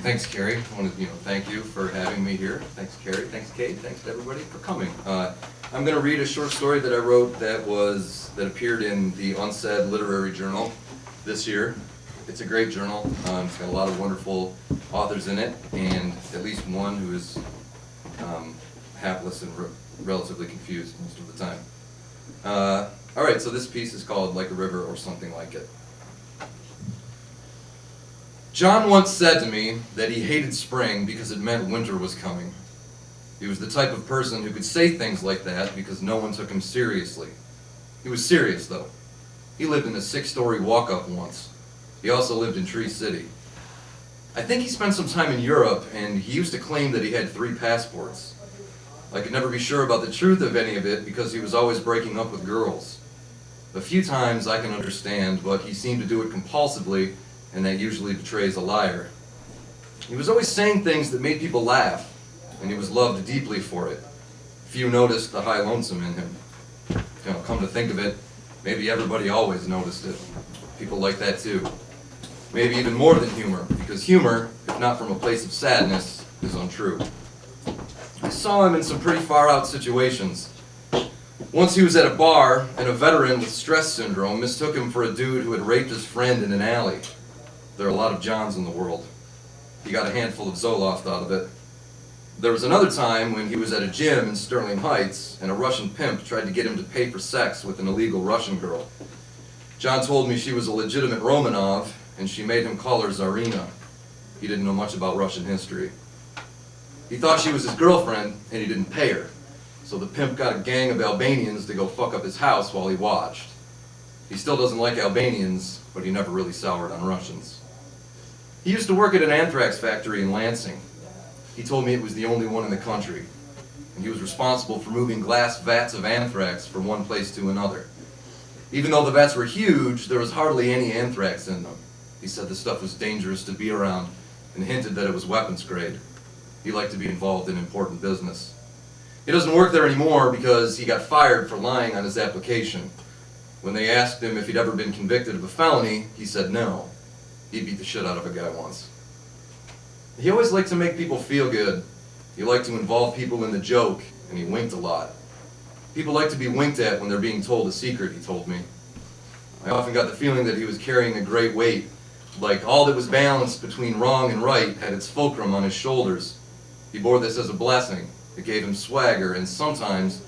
Thanks, Carrie. I want to, thank you for having me here. Thanks, Carrie. Thanks, Kate. Thanks to everybody for coming. I'm going to read a short story that I wrote that appeared in the Unsaid Literary Journal this year. It's a great journal. It's got a lot of wonderful authors in it, and at least one who is hapless and relatively confused most of the time. All right, so this piece is called Like a River or Something Like It. John once said to me that he hated spring because it meant winter was coming. He was the type of person who could say things like that because no one took him seriously. He was serious, though. He lived in a 6-story walk-up once. He also lived in Tree City. I think he spent some time in Europe, and he used to claim that he had 3 passports. I could never be sure about the truth of any of it because he was always breaking up with girls. A few times I can understand, but he seemed to do it compulsively, and that usually betrays a liar. He was always saying things that made people laugh, and he was loved deeply for it. Few noticed the high lonesome in him. Come to think of it, maybe everybody always noticed it. People like that too. Maybe even more than humor, because humor, if not from a place of sadness, is untrue. I saw him in some pretty far-out situations. Once he was at a bar, and a veteran with stress syndrome mistook him for a dude who had raped his friend in an alley. There are a lot of Johns in the world. He got a handful of Zoloft out of it. There was another time when he was at a gym in Sterling Heights, and a Russian pimp tried to get him to pay for sex with an illegal Russian girl. John told me she was a legitimate Romanov, and she made him call her Tsarina. He didn't know much about Russian history. He thought she was his girlfriend, and he didn't pay her. So the pimp got a gang of Albanians to go fuck up his house while he watched. He still doesn't like Albanians, but he never really soured on Russians. He used to work at an anthrax factory in Lansing. He told me it was the only one in the country, and he was responsible for moving glass vats of anthrax from one place to another. Even though the vats were huge, there was hardly any anthrax in them. He said the stuff was dangerous to be around, and hinted that it was weapons grade. He liked to be involved in important business. He doesn't work there anymore because he got fired for lying on his application. When they asked him if he'd ever been convicted of a felony, he said no. He beat the shit out of a guy once. He always liked to make people feel good. He liked to involve people in the joke, and he winked a lot. People like to be winked at when they're being told a secret, he told me. I often got the feeling that he was carrying a great weight, like all that was balanced between wrong and right had its fulcrum on his shoulders. He bore this as a blessing. It gave him swagger, and sometimes,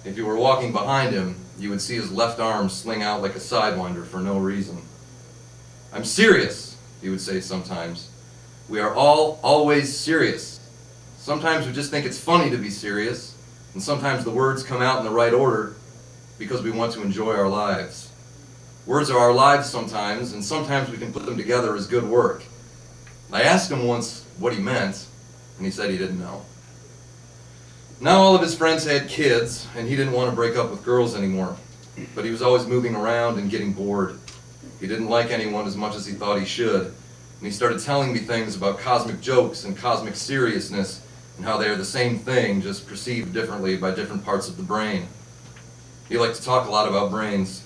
if you were walking behind him, you would see his left arm sling out like a sidewinder for no reason. "I'm serious," he would say sometimes. "We are all always serious. Sometimes we just think it's funny to be serious, and sometimes the words come out in the right order because we want to enjoy our lives. Words are our lives sometimes, and sometimes we can put them together as good work." I asked him once what he meant, and he said he didn't know. Now all of his friends had kids, and he didn't want to break up with girls anymore, but he was always moving around and getting bored. He didn't like anyone as much as he thought he should, and he started telling me things about cosmic jokes and cosmic seriousness and how they are the same thing, just perceived differently by different parts of the brain. He liked to talk a lot about brains.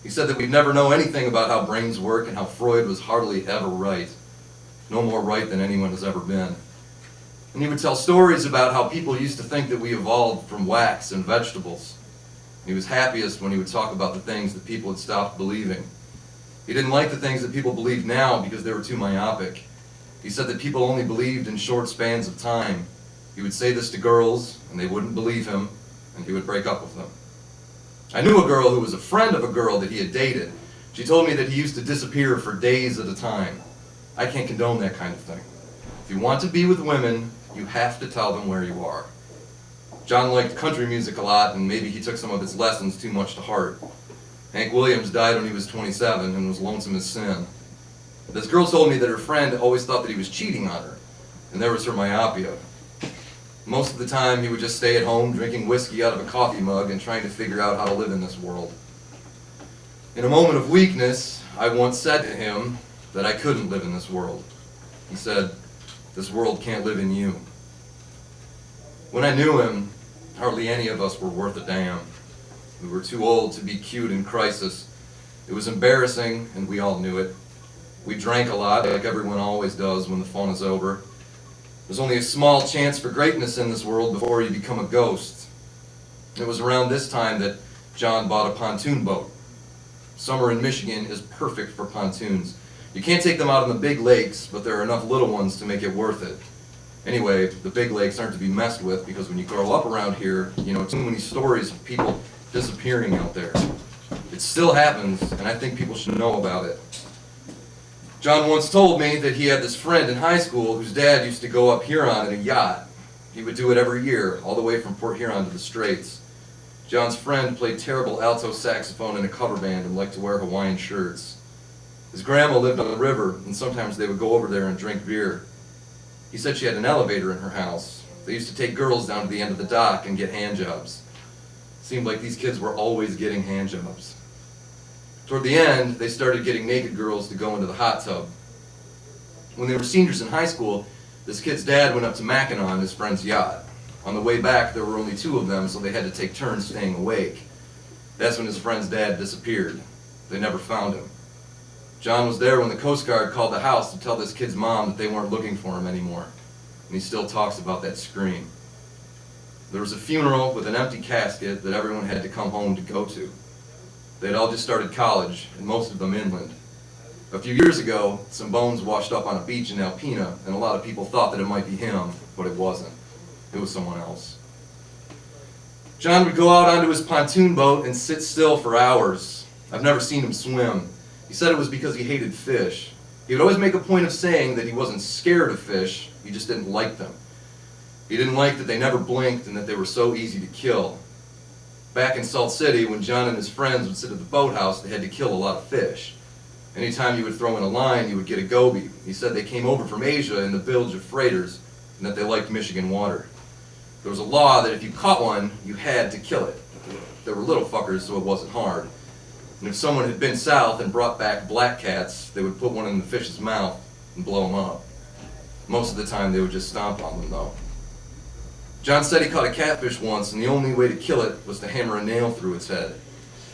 He said that we'd never know anything about how brains work and how Freud was hardly ever right. No more right than anyone has ever been. And he would tell stories about how people used to think that we evolved from wax and vegetables. He was happiest when he would talk about the things that people had stopped believing. He didn't like the things that people believe now because they were too myopic. He said that people only believed in short spans of time. He would say this to girls, and they wouldn't believe him, and he would break up with them. I knew a girl who was a friend of a girl that he had dated. She told me that he used to disappear for days at a time. I can't condone that kind of thing. If you want to be with women, you have to tell them where you are. John liked country music a lot, and maybe he took some of its lessons too much to heart. Hank Williams died when he was 27 and was lonesome as sin. This girl told me that her friend always thought that he was cheating on her, and there was her myopia. Most of the time, he would just stay at home drinking whiskey out of a coffee mug and trying to figure out how to live in this world. In a moment of weakness, I once said to him that I couldn't live in this world. He said, "This world can't live in you." When I knew him, hardly any of us were worth a damn. We were too old to be cute in crisis. It was embarrassing, and we all knew it. We drank a lot, like everyone always does when the fun is over. There's only a small chance for greatness in this world before you become a ghost. It was around this time that John bought a pontoon boat. Summer in Michigan is perfect for pontoons. You can't take them out on the big lakes, but there are enough little ones to make it worth it. Anyway, the big lakes aren't to be messed with because when you grow up around here, you know too many stories of people disappearing out there. It still happens, and I think people should know about it. John once told me that he had this friend in high school whose dad used to go up Huron in a yacht. He would do it every year, all the way from Port Huron to the Straits. John's friend played terrible alto saxophone in a cover band and liked to wear Hawaiian shirts. His grandma lived on the river, and sometimes they would go over there and drink beer. He said she had an elevator in her house. They used to take girls down to the end of the dock and get hand jobs. It seemed like these kids were always getting hand jobs. Toward the end, they started getting naked girls to go into the hot tub. When they were seniors in high school, this kid's dad went up to Mackinac on his friend's yacht. On the way back, there were only two of them, so they had to take turns staying awake. That's when his friend's dad disappeared. They never found him. John was there when the Coast Guard called the house to tell this kid's mom that they weren't looking for him anymore. And he still talks about that scream. There was a funeral with an empty casket that everyone had to come home to go to. They had all just started college, and most of them inland. A few years ago, some bones washed up on a beach in Alpena, and a lot of people thought that it might be him, but it wasn't. It was someone else. John would go out onto his pontoon boat and sit still for hours. I've never seen him swim. He said it was because he hated fish. He would always make a point of saying that he wasn't scared of fish, he just didn't like them. He didn't like that they never blinked and that they were so easy to kill. Back in Salt City, when John and his friends would sit at the boathouse, they had to kill a lot of fish. Anytime you would throw in a line, you would get a goby. He said they came over from Asia in the bilge of freighters and that they liked Michigan water. There was a law that if you caught one, you had to kill it. They were little fuckers, so it wasn't hard. And if someone had been south and brought back black cats, they would put one in the fish's mouth and blow them up. Most of the time, they would just stomp on them, though. John said he caught a catfish once, and the only way to kill it was to hammer a nail through its head.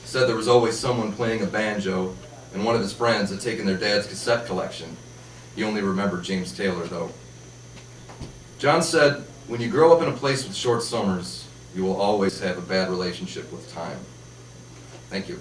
He said there was always someone playing a banjo, and one of his friends had taken their dad's cassette collection. He only remembered James Taylor, though. John said, when you grow up in a place with short summers, you will always have a bad relationship with time. Thank you.